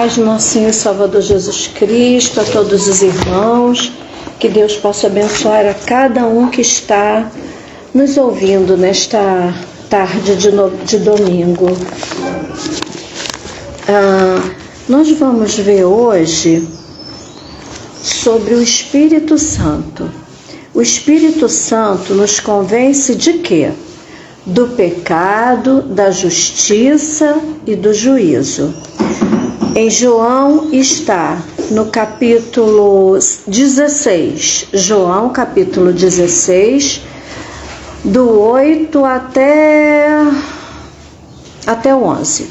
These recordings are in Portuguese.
paz do nosso Senhor e Salvador Jesus Cristo, a todos os irmãos, que Deus possa abençoar a cada um que está nos ouvindo nesta tarde de domingo. Nós vamos ver hoje sobre o Espírito Santo. O Espírito Santo nos convence de quê? Do pecado, da justiça e do juízo. Em João está no capítulo 16, João capítulo 16, do 8 até o 11.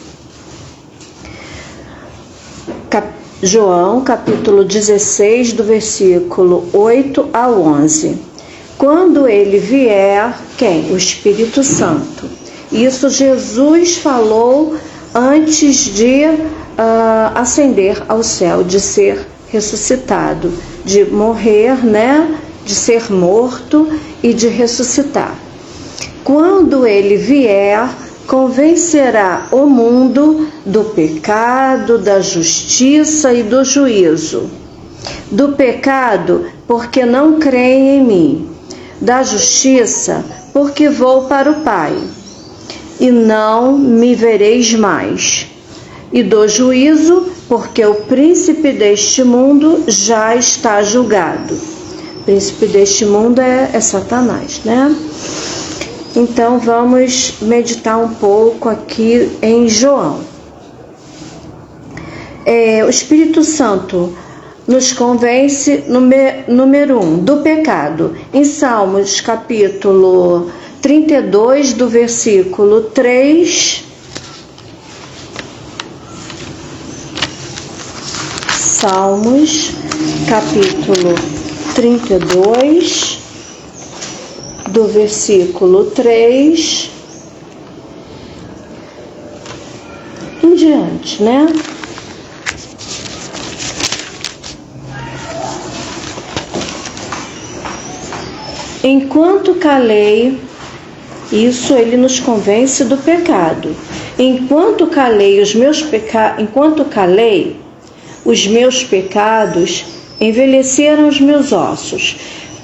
João capítulo 16, do versículo 8 ao 11. Quando ele vier, quem? O Espírito Santo. Isso Jesus falou antes de ascender ao céu, de ser ressuscitado, de morrer, né? De ser morto e de ressuscitar. Quando ele vier, convencerá o mundo do pecado, da justiça e do juízo. Do pecado, porque não creem em mim. Da justiça, porque vou para o Pai, e não me vereis mais. E do juízo, porque o príncipe deste mundo já está julgado. O príncipe deste mundo é Satanás, né? Então vamos meditar um pouco aqui em João. O Espírito Santo nos convence, número 1, do pecado. Em Salmos capítulo 32, do versículo 3. Salmos capítulo 32, do versículo 3 em diante, né? Enquanto calei, isso ele nos convence do pecado. Enquanto calei os meus pecados, envelheceram os meus ossos,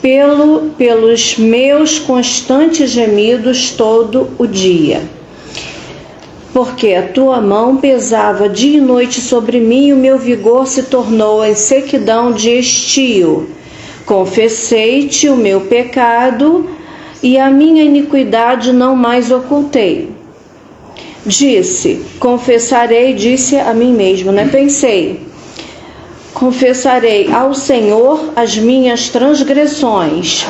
pelos meus constantes gemidos todo o dia. Porque a tua mão pesava dia e noite sobre mim, e o meu vigor se tornou em sequidão de estio. Confessei-te o meu pecado, e a minha iniquidade não mais ocultei. Disse a mim mesmo, né? Confessarei ao Senhor as minhas transgressões,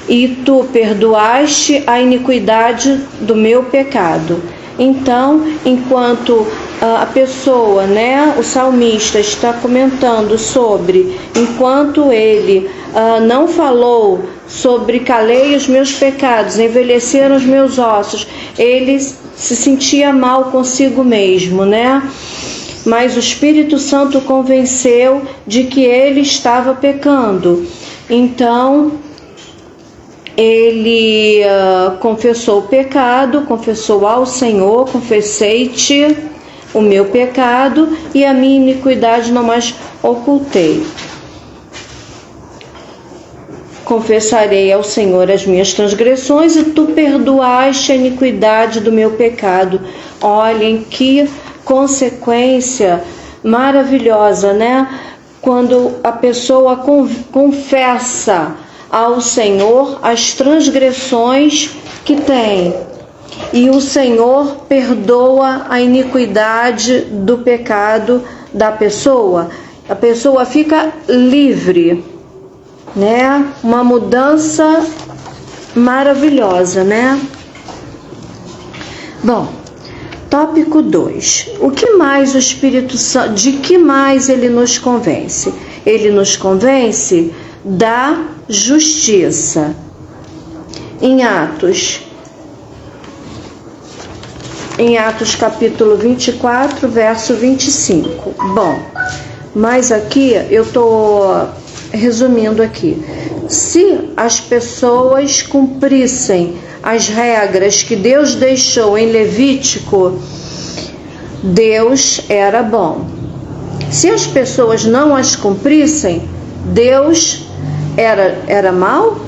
e tu perdoaste a iniquidade do meu pecado. Então, enquanto a pessoa, né, o salmista está comentando sobre, enquanto ele não falou sobre calei os meus pecados, envelheceram os meus ossos, ele se sentia mal consigo mesmo, né? Mas o Espírito Santo convenceu de que ele estava pecando. Então, ele confessou o pecado, confessou ao Senhor, confessei-te o meu pecado, e a minha iniquidade não mais ocultei. Confessarei ao Senhor as minhas transgressões, e tu perdoaste a iniquidade do meu pecado. Olhem que consequência maravilhosa, né? Quando a pessoa confessa ao Senhor as transgressões que tem, e o Senhor perdoa a iniquidade do pecado da pessoa, a pessoa fica livre, né? Uma mudança maravilhosa, né? Bom, tópico 2. O que mais o Espírito Santo, de que mais ele nos convence? Ele nos convence da justiça. Em Atos capítulo 24, verso 25. Bom, mas aqui eu estou resumindo aqui. Se as pessoas cumprissem as regras que Deus deixou em Levítico, Deus era bom. Se as pessoas não as cumprissem, Deus era mau?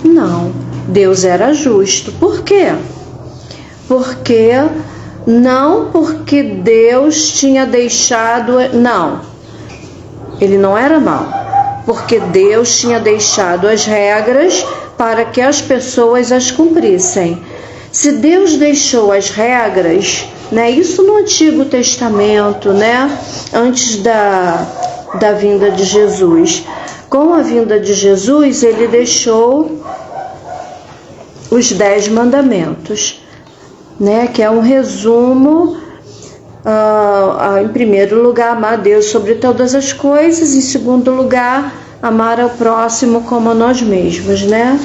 Não, Deus era justo. Por quê? Porque Deus tinha deixado... Não, ele não era mau, porque Deus tinha deixado as regras para que as pessoas as cumprissem. Se Deus deixou as regras, né, isso no Antigo Testamento, né, antes da vinda de Jesus. Com a vinda de Jesus, ele deixou os 10 mandamentos, né, que é um resumo, em primeiro lugar, amar a Deus sobre todas as coisas, em segundo lugar, amar ao próximo como a nós mesmos, né?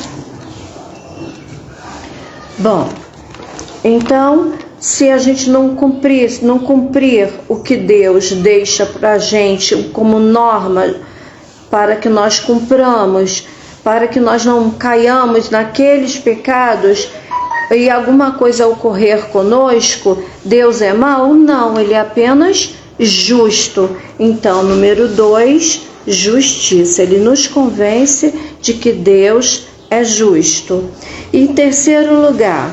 Bom, então, se a gente não cumprir o que Deus deixa para a gente como norma para que nós cumpramos, para que nós não caiamos naqueles pecados e alguma coisa ocorrer conosco, Deus é mau? Não, ele é apenas justo. Então, número 2, justiça. Ele nos convence de que Deus é justo. Em terceiro lugar,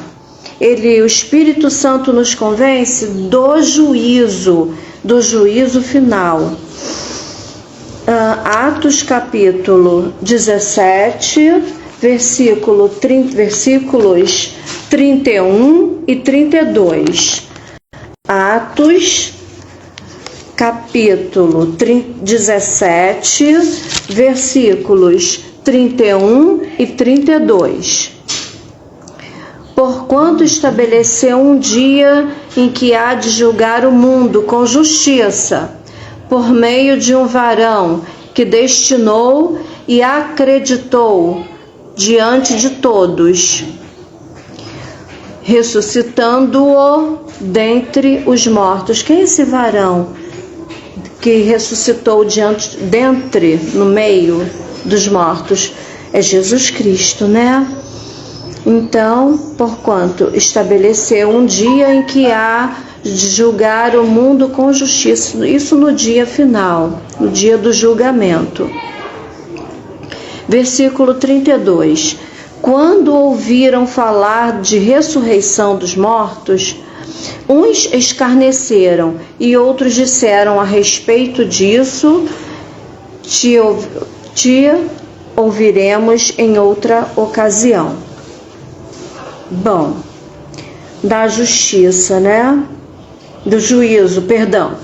o Espírito Santo nos convence do juízo final. Atos capítulo 17, versículos 31 e 32. Atos capítulo 17, versículos 31 e 32. Porquanto estabeleceu um dia em que há de julgar o mundo com justiça, por meio de um varão que destinou e acreditou diante de todos, ressuscitando-o dentre os mortos. Quem é esse varão que ressuscitou no meio dos mortos? É Jesus Cristo, né? Então, porquanto estabeleceu um dia em que há de julgar o mundo com justiça, isso no dia final, no dia do julgamento. Versículo 32. Quando ouviram falar de ressurreição dos mortos, uns escarneceram e outros disseram a respeito disso, te ouviremos em outra ocasião. Bom, da justiça, né? Do juízo, perdão.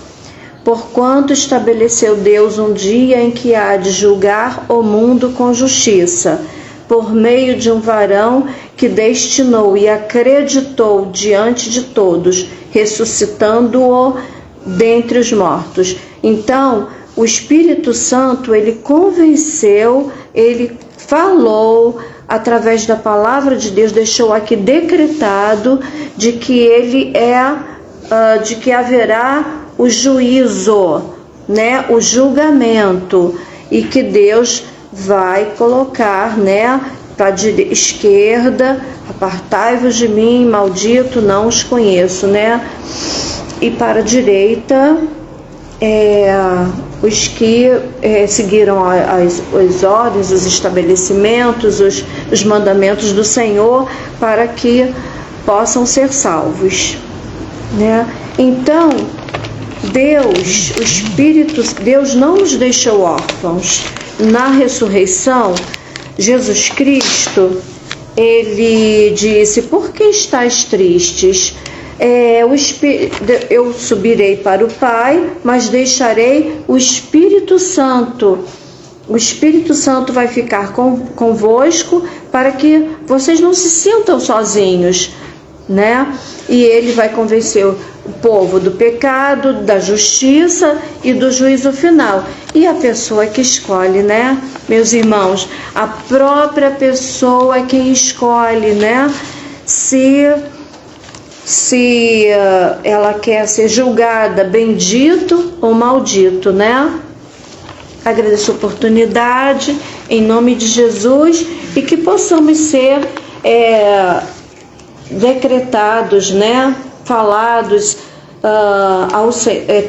Porquanto estabeleceu Deus um dia em que há de julgar o mundo com justiça, por meio de um varão que destinou e acreditou diante de todos, ressuscitando-o dentre os mortos. Então, o Espírito Santo, ele convenceu, ele falou através da palavra de Deus, deixou aqui decretado de que de que haverá o juízo, né, o julgamento, e que Deus vai colocar, né, para a esquerda, apartai-vos de mim, maldito, não os conheço, né, e para a direita, os que seguiram as ordens, os estabelecimentos, os mandamentos do Senhor, para que possam ser salvos, né? Então, Deus não nos deixou órfãos. Na ressurreição, Jesus Cristo, ele disse: por que estáis tristes? Eu subirei para o Pai, mas deixarei o Espírito Santo. O Espírito Santo vai ficar convosco para que vocês não se sintam sozinhos, né? E ele vai convencer o povo do pecado, da justiça e do juízo final. E a pessoa que escolhe, né, meus irmãos? A própria pessoa é quem escolhe, né? Se ela quer ser julgada bendito ou maldito, né? Agradeço a oportunidade, em nome de Jesus, e que possamos ser decretados, né? Falados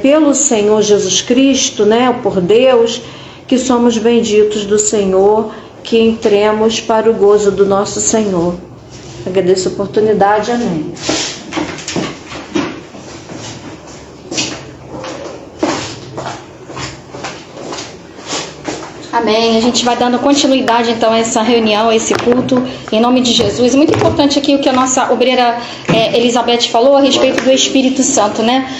pelo Senhor Jesus Cristo, né, por Deus, que somos benditos do Senhor, que entremos para o gozo do nosso Senhor. Agradeço a oportunidade, amém. Amém. A gente vai dando continuidade então a essa reunião, a esse culto, em nome de Jesus. Muito importante aqui o que a nossa obreira Elizabeth falou a respeito do Espírito Santo, né?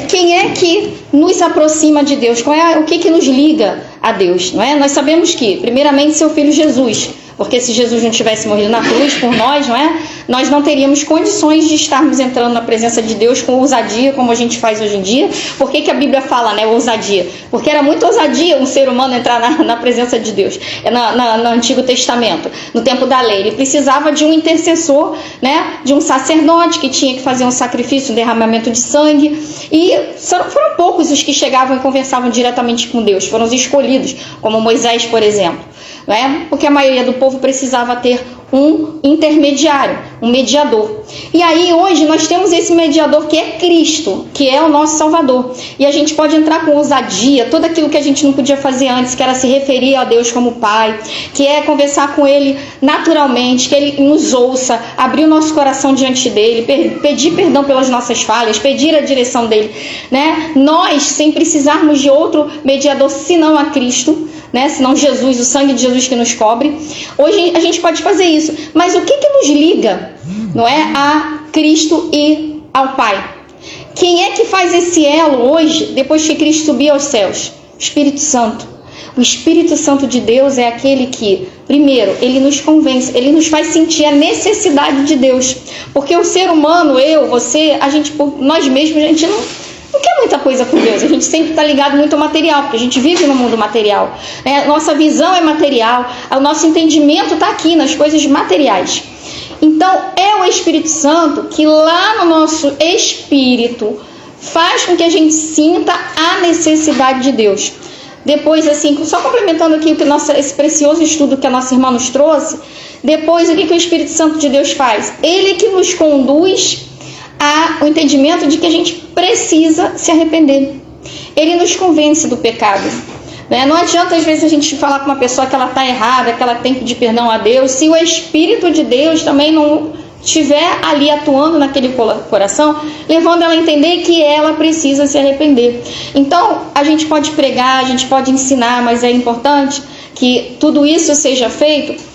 Quem é que nos aproxima de Deus? O que nos liga a Deus, não é? Nós sabemos que, primeiramente, seu Filho Jesus, porque se Jesus não tivesse morrido na cruz por nós, não é? Nós não teríamos condições de estarmos entrando na presença de Deus com ousadia, como a gente faz hoje em dia. Por que a Bíblia fala, né, ousadia? Porque era muito ousadia um ser humano entrar na presença de Deus, no Antigo Testamento, no tempo da lei. Ele precisava de um intercessor, né, de um sacerdote que tinha que fazer um sacrifício, um derramamento de sangue. E foram poucos os que chegavam e conversavam diretamente com Deus. Foram os escolhidos, como Moisés, por exemplo. Né? Porque a maioria do povo precisava ter um intermediário, um mediador. E aí hoje nós temos esse mediador que é Cristo, que é o nosso Salvador. E a gente pode entrar com ousadia, tudo aquilo que a gente não podia fazer antes, que era se referir a Deus como Pai, que é conversar com Ele naturalmente, que Ele nos ouça, abrir o nosso coração diante dEle, pedir perdão pelas nossas falhas, pedir a direção dEle. Né? Nós, sem precisarmos de outro mediador, senão a Cristo, né? Senão Jesus, o sangue de Jesus que nos cobre. Hoje a gente pode fazer isso. Mas o que nos liga, não é, a Cristo e ao Pai? Quem é que faz esse elo hoje, depois que Cristo subiu aos céus? O Espírito Santo. O Espírito Santo de Deus é aquele que, primeiro, ele nos convence, ele nos faz sentir a necessidade de Deus. Porque o ser humano, eu, você, nós mesmos, a gente não quer muita coisa com Deus. A gente sempre está ligado muito ao material, porque a gente vive no mundo material, né? Nossa visão é material, o nosso entendimento está aqui nas coisas materiais. Então é o Espírito Santo que lá no nosso espírito faz com que a gente sinta a necessidade de Deus. Depois, assim, só complementando aqui esse precioso estudo que a nossa irmã nos trouxe, depois o que o Espírito Santo de Deus faz? Ele que nos conduz ao entendimento de que a gente precisa se arrepender. Ele nos convence do pecado. Né? Não adianta às vezes a gente falar com uma pessoa que ela está errada, que ela tem que pedir perdão a Deus, se o Espírito de Deus também não estiver ali atuando naquele coração, levando ela a entender que ela precisa se arrepender. Então, a gente pode pregar, a gente pode ensinar, mas é importante que tudo isso seja feito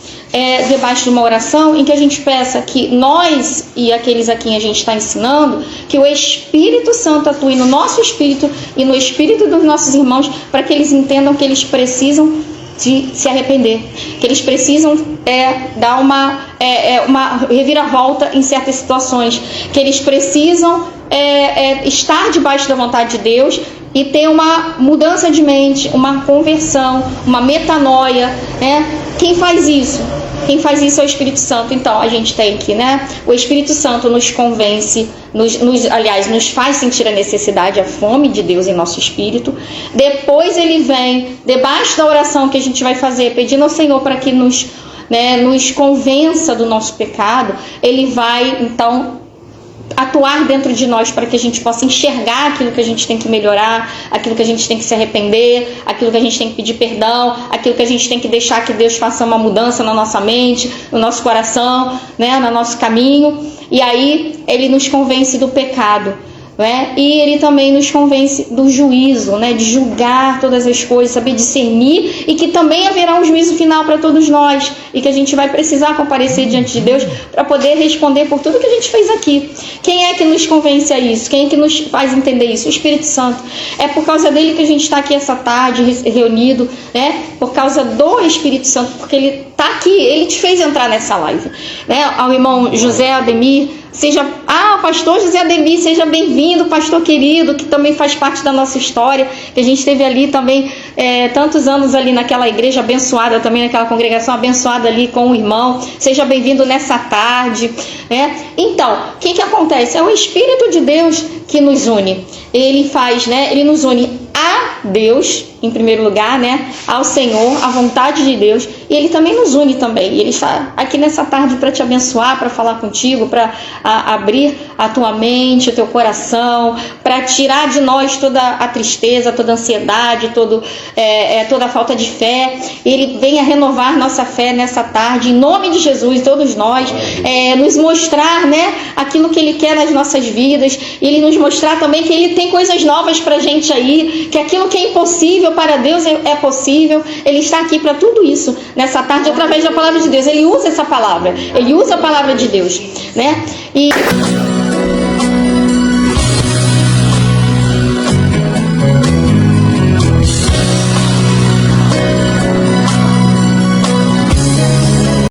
debaixo de uma oração em que a gente peça que nós e aqueles a quem a gente está ensinando, que o Espírito Santo atue no nosso espírito e no espírito dos nossos irmãos, para que eles entendam que eles precisam de se arrepender, que eles precisam dar uma reviravolta em certas situações, que eles precisam estar debaixo da vontade de Deus e ter uma mudança de mente, uma conversão, uma metanoia, né? Quem faz isso? Quem faz isso é o Espírito Santo. Então, a gente tem aqui, né? O Espírito Santo nos convence, nos faz sentir a necessidade, a fome de Deus em nosso espírito. Depois ele vem, debaixo da oração que a gente vai fazer, pedindo ao Senhor para que nos convença do nosso pecado. Ele vai, então, atuar dentro de nós para que a gente possa enxergar aquilo que a gente tem que melhorar, aquilo que a gente tem que se arrepender, aquilo que a gente tem que pedir perdão, aquilo que a gente tem que deixar que Deus faça uma mudança na nossa mente, no nosso coração, né, no nosso caminho. E aí ele nos convence do pecado, né? E ele também nos convence do juízo, né? De julgar todas as coisas, saber discernir, e que também haverá um juízo final para todos nós, e que a gente vai precisar comparecer diante de Deus para poder responder por tudo que a gente fez aqui. Quem é que nos convence a isso? Quem é que nos faz entender isso? O Espírito Santo. É por causa dele que a gente está aqui essa tarde reunido, né? Por causa do Espírito Santo, porque ele está aqui, ele te fez entrar nessa live, né? Ao irmão José Ademir, pastor José Ademir, seja bem-vindo, pastor querido, que também faz parte da nossa história, que a gente teve ali também tantos anos ali naquela igreja abençoada, também naquela congregação abençoada ali com o irmão. Seja bem-vindo nessa tarde, né? Então, o que acontece? É o Espírito de Deus que nos une. Ele faz, né? Ele nos une a Deus em primeiro lugar, né, ao Senhor, à vontade de Deus, e Ele também nos une também. E Ele está aqui nessa tarde para te abençoar, para falar contigo, para abrir a tua mente, o teu coração, para tirar de nós toda a tristeza, toda a ansiedade, toda a falta de fé. Ele venha renovar nossa fé nessa tarde, em nome de Jesus, todos nós, nos mostrar, né, aquilo que Ele quer nas nossas vidas, e Ele nos mostrar também que Ele tem coisas novas para a gente aí, que aquilo que é impossível para Deus é possível. Ele está aqui para tudo isso nessa tarde, através da palavra de Deus. Ele usa essa palavra, Ele usa a palavra de Deus, né? E